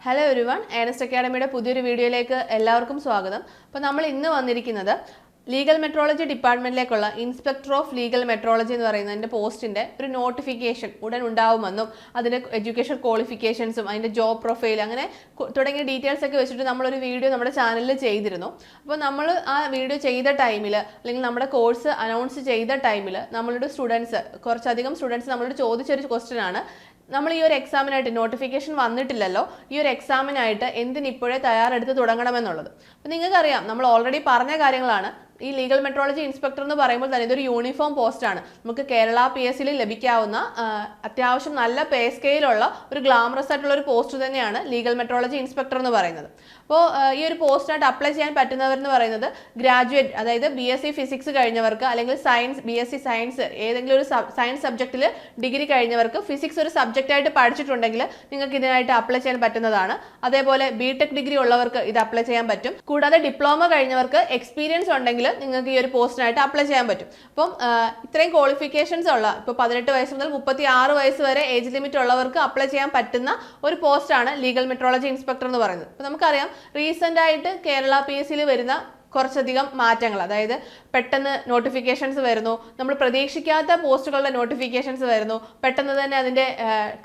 Hello everyone, Ernest Academy പുതിയൊരു വീഡിയോയിലേക്ക് എല്ലാവർക്കും സ്വാഗതം. അപ്പോൾ നമ്മൾ ഇന്ന് വന്നിരിക്കുന്നത് ലീഗൽ മെട്രോളജി ഡിപ്പാർട്ട്മെന്റിലേക്കുള്ള ഇൻസ്പെക്ടർ ഓഫ് ലീഗൽ മെട്രോളജി എന്ന് പറയുന്നതിന്റെ പോസ്റ്റിന്റെ ഒരു നോട്ടിഫിക്കേഷൻ ഉടൻ ഉണ്ടാവുമെന്നും അതിന്റെ എഡ്യൂക്കേഷൻ ക്വാളിഫിക്കേഷൻസും അതിന്റെ ജോബ് പ്രൊഫൈൽ അങ്ങനെ തുടങ്ങിയ ഡീറ്റെയിൽസ് ഒക്കെ വെച്ചിട്ട് നമ്മളൊരു വീഡിയോ നമ്മുടെ ചാനലിൽ ചെയ്തിരുന്നു. അപ്പോൾ നമ്മൾ ആ വീഡിയോ ചെയ്ത ടൈമിൽ അല്ലെങ്കിൽ നമ്മുടെ കോഴ്സ് അനൗൺസ് ചെയ്ത ടൈമിൽ നമ്മളുടെ സ്റ്റുഡൻസ് കുറച്ചധികം സ്റ്റുഡൻസ് നമ്മളോട് ചോദിച്ചൊരു ക്വസ്റ്റ്യൻ ആണ്, നമ്മൾ ഈ ഒരു എക്സാമിനായിട്ട് നോട്ടിഫിക്കേഷൻ വന്നിട്ടില്ലല്ലോ, ഈ ഒരു എക്സാമിനായിട്ട് എന്തിനിപ്പോഴേ തയ്യാറെടുത്ത് തുടങ്ങണമെന്നുള്ളത്. അപ്പം നിങ്ങൾക്കറിയാം, നമ്മൾ ഓൾറെഡി പറഞ്ഞ കാര്യങ്ങളാണ്. ഈ ലീഗൽ മെട്രോളജി ഇൻസ്പെക്ടർ എന്ന് പറയുമ്പോൾ തന്നെ ഇതൊരു യൂണിഫോം പോസ്റ്റാണ്. നമുക്ക് കേരള PSCയിൽ ലഭിക്കാവുന്ന അത്യാവശ്യം നല്ല പേ സ്കെയിലുള്ള ഒരു ഗ്ലാമറസ് ആയിട്ടുള്ള ഒരു പോസ്റ്റ് തന്നെയാണ് ലീഗൽ മെട്രോളജി ഇൻസ്പെക്ടർ എന്ന് പറയുന്നത്. അപ്പോൾ ഈ ഒരു പോസ്റ്റിനായിട്ട് അപ്ലൈ ചെയ്യാൻ പറ്റുന്നവരെന്ന് പറയുന്നത് ഗ്രാജുവേറ്റ്, അതായത് BSc ഫിസിക്സ് കഴിഞ്ഞവർക്ക് അല്ലെങ്കിൽ BSc സയൻസ് ഏതെങ്കിലും ഒരു സയൻസ് സബ്ജക്റ്റിൽ ഡിഗ്രി കഴിഞ്ഞവർക്ക് ഫിസിക്സ് ഒരു സബ്ജക്റ്റായിട്ട് പഠിച്ചിട്ടുണ്ടെങ്കിൽ നിങ്ങൾക്ക് ഇതിനായിട്ട് അപ്ലൈ ചെയ്യാൻ പറ്റുന്നതാണ്. അതേപോലെ BTech ഡിഗ്രി ഉള്ളവർക്ക് ഇത് അപ്ലൈ ചെയ്യാൻ പറ്റും. കൂടാതെ ഡിപ്ലോമ കഴിഞ്ഞവർക്ക് എക്സ്പീരിയൻസ് ഉണ്ടെങ്കിൽ നിങ്ങൾക്ക് ഈ ഒരു പോസ്റ്റിനായിട്ട് അപ്ലൈ ചെയ്യാൻ പറ്റും. അപ്പം ഇത്രയും ക്വാളിഫിക്കേഷൻസ് ഉള്ള ഇപ്പോൾ 18 വയസ്സ് മുതൽ 36 വയസ്സ് വരെ ഏജ് ലിമിറ്റ് ഉള്ളവർക്ക് അപ്ലൈ ചെയ്യാൻ പറ്റുന്ന ഒരു പോസ്റ്റാണ് ലീഗൽ മെട്രോളജി ഇൻസ്പെക്ടർ എന്ന് പറയുന്നത്. അപ്പോൾ നമുക്കറിയാം, റീസെൻ്റ് ആയിട്ട് കേരള PSCയിൽ വരുന്ന കുറച്ചധികം മാറ്റങ്ങൾ, അതായത് പെട്ടെന്ന് നോട്ടിഫിക്കേഷൻസ് വരുന്നു, നമ്മൾ പ്രതീക്ഷിക്കാത്ത പോസ്റ്റുകളുടെ നോട്ടിഫിക്കേഷൻസ് വരുന്നു, പെട്ടെന്ന് തന്നെ അതിൻ്റെ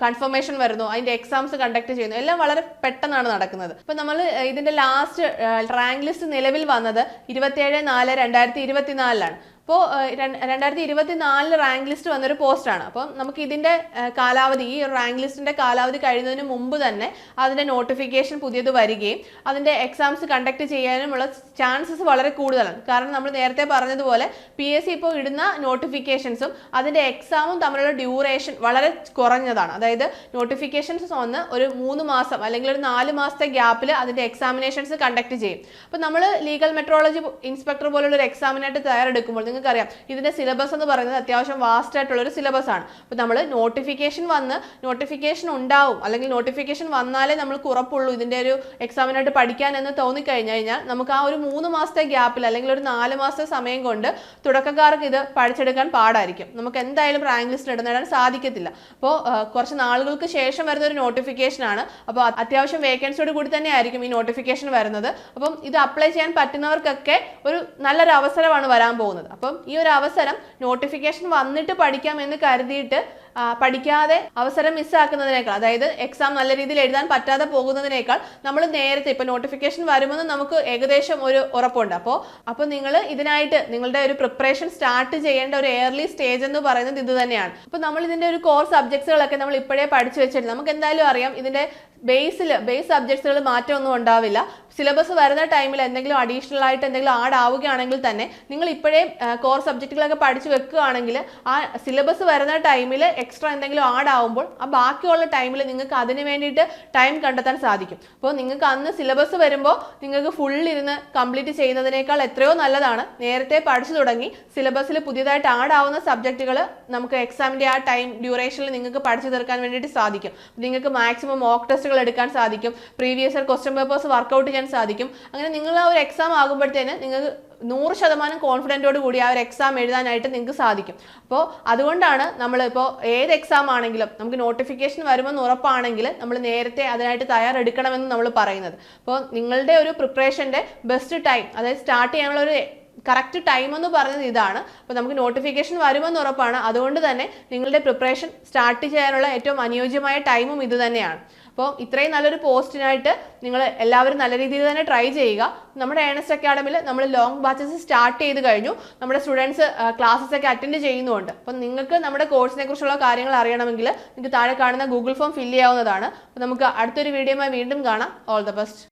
കൺഫർമേഷൻ വരുന്നു, അതിൻ്റെ എക്സാംസ് കണ്ടക്ട് ചെയ്യുന്നു, എല്ലാം വളരെ പെട്ടെന്നാണ് നടക്കുന്നത്. അപ്പം നമ്മൾ ഇതിൻ്റെ ലാസ്റ്റ് റാങ്ക് ലിസ്റ്റ് നിലവിൽ വന്നത് 27/4/2024 അപ്പോൾ 2024 റാങ്ക് ലിസ്റ്റ് വന്നൊരു പോസ്റ്റാണ്. അപ്പം നമുക്ക് ഇതിൻ്റെ കാലാവധി, ഈ റാങ്ക് ലിസ്റ്റിൻ്റെ കാലാവധി കഴിയുന്നതിന് മുമ്പ് തന്നെ അതിൻ്റെ നോട്ടിഫിക്കേഷൻ പുതിയത് വരികയും അതിൻ്റെ എക്സാംസ് കണ്ടക്ട് ചെയ്യാനുമുള്ള ചാൻസസ് വളരെ കൂടുതലാണ്. കാരണം നമ്മൾ നേരത്തെ പറഞ്ഞതുപോലെ PSC ഇപ്പോൾ ഇടുന്ന നോട്ടിഫിക്കേഷൻസും അതിൻ്റെ എക്സാമും തമ്മിലുള്ള ഡ്യൂറേഷൻ വളരെ കുറഞ്ഞതാണ്. അതായത് നോട്ടിഫിക്കേഷൻസ് വന്ന് ഒരു 3 മാസം അല്ലെങ്കിൽ ഒരു 4 മാസത്തെ ഗ്യാപ്പിൽ അതിൻ്റെ എക്സാമിനേഷൻസ് കണ്ടക്ട് ചെയ്യും. അപ്പോൾ നമ്മൾ ലീഗൽ മെട്രോളജി ഇൻസ്പെക്ടർ പോലുള്ള ഒരു എക്സാമിനായിട്ട് തയ്യാറെടുക്കുമ്പോൾ നിങ്ങൾക്കറിയാം, ഇതിന്റെ സിലബസ് എന്ന് പറയുന്നത് അത്യാവശ്യം വാസ്റ്റ് ആയിട്ടുള്ള ഒരു സിലബസ് ആണ്. അപ്പോൾ നമ്മൾ നോട്ടിഫിക്കേഷൻ ഉണ്ടാവും, അല്ലെങ്കിൽ നോട്ടിഫിക്കേഷൻ വന്നാലേ നമ്മൾക്ക് ഉറപ്പുള്ളൂ ഇതിന്റെ ഒരു എക്സാമിനായിട്ട് പഠിക്കാൻ എന്ന് തോന്നിക്കഴിഞ്ഞു കഴിഞ്ഞാൽ നമുക്ക് ആ ഒരു 3 മാസത്തെ ഗ്യാപ്പിൽ അല്ലെങ്കിൽ ഒരു 4 മാസത്തെ സമയം കൊണ്ട് തുടക്കക്കാർക്ക് ഇത് പഠിച്ചെടുക്കാൻ പാടായിരിക്കും. നമുക്ക് എന്തായാലും റാങ്ക് ലിസ്റ്റിൽ ഇടം നേടാൻ സാധിക്കത്തില്ല. അപ്പോൾ കുറച്ച് നാളുകൾക്ക് ശേഷം വരുന്ന ഒരു നോട്ടിഫിക്കേഷൻ ആണ്. അപ്പോൾ അത്യാവശ്യം വേക്കൻസിയോട് കൂടി തന്നെ ആയിരിക്കും ഈ നോട്ടിഫിക്കേഷൻ വരുന്നത്. അപ്പം ഇത് അപ്ലൈ ചെയ്യാൻ പറ്റുന്നവർക്കൊക്കെ ഒരു നല്ലൊരു അവസരമാണ് വരാൻ പോകുന്നത്. അപ്പം ഈ ഒരു അവസരം നോട്ടിഫിക്കേഷൻ വന്നിട്ട് പഠിക്കാം എന്ന് കരുതിയിട്ട് പഠിക്കാതെ അവസരം മിസ്സാക്കുന്നതിനേക്കാൾ, അതായത് എക്സാം നല്ല രീതിയിൽ എഴുതാൻ പറ്റാതെ പോകുന്നതിനേക്കാൾ നമ്മൾ നേരത്തെ ഇപ്പോൾ നോട്ടിഫിക്കേഷൻ വരുമെന്ന് നമുക്ക് ഏകദേശം ഒരു ഉറപ്പുണ്ട്. അപ്പോൾ നിങ്ങൾ ഇതിനായിട്ട് നിങ്ങളുടെ ഒരു പ്രിപ്പറേഷൻ സ്റ്റാർട്ട് ചെയ്യേണ്ട ഒരു ഏർലി സ്റ്റേജ് എന്ന് പറയുന്നത് ഇത് തന്നെയാണ്. അപ്പോൾ നമ്മൾ ഇതിൻ്റെ ഒരു കോർ സബ്ജക്ട്സുകളൊക്കെ നമ്മൾ ഇപ്പോഴേ പഠിച്ചു വെച്ചിട്ട് നമുക്ക് എന്തായാലും അറിയാം ഇതിൻ്റെ ബേസ് സബ്ജക്ട്സുകൾ മാറ്റമൊന്നും ഉണ്ടാവില്ല. സിലബസ് വരുന്ന ടൈമിൽ എന്തെങ്കിലും അഡീഷണൽ ആയിട്ട് എന്തെങ്കിലും ആഡ് ആവുകയാണെങ്കിൽ തന്നെ നിങ്ങൾ ഇപ്പോഴേ കോർ സബ്ജക്റ്റുകളൊക്കെ പഠിച്ചു വെക്കുകയാണെങ്കിൽ ആ സിലബസ് വരുന്ന ടൈമിൽ എക്സ്ട്രാ എന്തെങ്കിലും ആഡ് ആവുമ്പോൾ ആ ബാക്കിയുള്ള ടൈമിൽ നിങ്ങൾക്ക് അതിന് വേണ്ടിയിട്ട് ടൈം കണ്ടെത്താൻ സാധിക്കും. അപ്പോൾ നിങ്ങൾക്ക് അന്ന് സിലബസ് വരുമ്പോൾ നിങ്ങൾക്ക് ഫുൾ ഇരുന്ന് കംപ്ലീറ്റ് ചെയ്യുന്നതിനേക്കാൾ എത്രയോ നല്ലതാണ് നേരത്തെ പഠിച്ചു തുടങ്ങി സിലബസിൽ പുതിയതായിട്ട് ആഡ് ആവുന്ന സബ്ജക്റ്റുകൾ നമുക്ക് എക്സാമിൻ്റെ ആ ടൈം ഡ്യൂറേഷനിൽ നിങ്ങൾക്ക് പഠിച്ചു തീർക്കാൻ വേണ്ടിയിട്ട് സാധിക്കും. നിങ്ങൾക്ക് മാക്സിമം മോക്ക് ടെസ്റ്റുകൾ എടുക്കാൻ സാധിക്കും, previous year question papers work out ചെയ്യാൻ സാധിക്കും. അങ്ങനെ നിങ്ങൾ ആ ഒരു എക്സാം ആകുമ്പോഴത്തേന് നിങ്ങൾക്ക് 100% കോൺഫിഡൻറ്റോട് കൂടി ആ ഒരു എക്സാം എഴുതാനായിട്ട് നിങ്ങൾക്ക് സാധിക്കും. അപ്പോൾ അതുകൊണ്ടാണ് നമ്മളിപ്പോൾ ഏത് എക്സാം ആണെങ്കിലും നമുക്ക് നോട്ടിഫിക്കേഷൻ വരുമെന്ന് ഉറപ്പാണെങ്കിൽ നമ്മൾ നേരത്തെ അതിനായിട്ട് തയ്യാറെടുക്കണമെന്ന് നമ്മൾ പറയുന്നത്. അപ്പോൾ നിങ്ങളുടെ ഒരു പ്രിപ്പറേഷൻ്റെ ബെസ്റ്റ് ടൈം, അതായത് സ്റ്റാർട്ട് ചെയ്യാനുള്ള ഒരു കറക്റ്റ് ടൈം എന്ന് പറയുന്നത് ഇതാണ്. അപ്പോൾ നമുക്ക് നോട്ടിഫിക്കേഷൻ വരുമെന്ന് ഉറപ്പാണ്. അതുകൊണ്ട് തന്നെ നിങ്ങളുടെ പ്രിപ്പറേഷൻ സ്റ്റാർട്ട് ചെയ്യാനുള്ള ഏറ്റവും അനുയോജ്യമായ ടൈമും ഇത് തന്നെയാണ്. അപ്പോൾ ഇത്രയും നല്ലൊരു പോസ്റ്റിനായിട്ട് നിങ്ങൾ എല്ലാവരും നല്ല രീതിയിൽ തന്നെ ട്രൈ ചെയ്യുക. നമ്മുടെ ഏണസ്റ്റ് അക്കാഡമിയിൽ നമ്മൾ ലോങ് ബാച്ചസ് സ്റ്റാർട്ട് ചെയ്ത് കഴിഞ്ഞു. നമ്മുടെ സ്റ്റുഡൻസ് ക്ലാസ്സസ് ഒക്കെ അറ്റൻഡ് ചെയ്യുന്നുണ്ട്. അപ്പം നിങ്ങൾക്ക് നമ്മുടെ കോഴ്സിനെ കുറിച്ചുള്ള കാര്യങ്ങൾ അറിയണമെങ്കിൽ നിങ്ങൾക്ക് താഴെ കാണുന്ന ഗൂഗിൾ ഫോം ഫില്ല് ചെയ്യാവുന്നതാണ്. അപ്പോൾ നമുക്ക് അടുത്തൊരു വീഡിയോയുമായി വീണ്ടും കാണാം. All the best.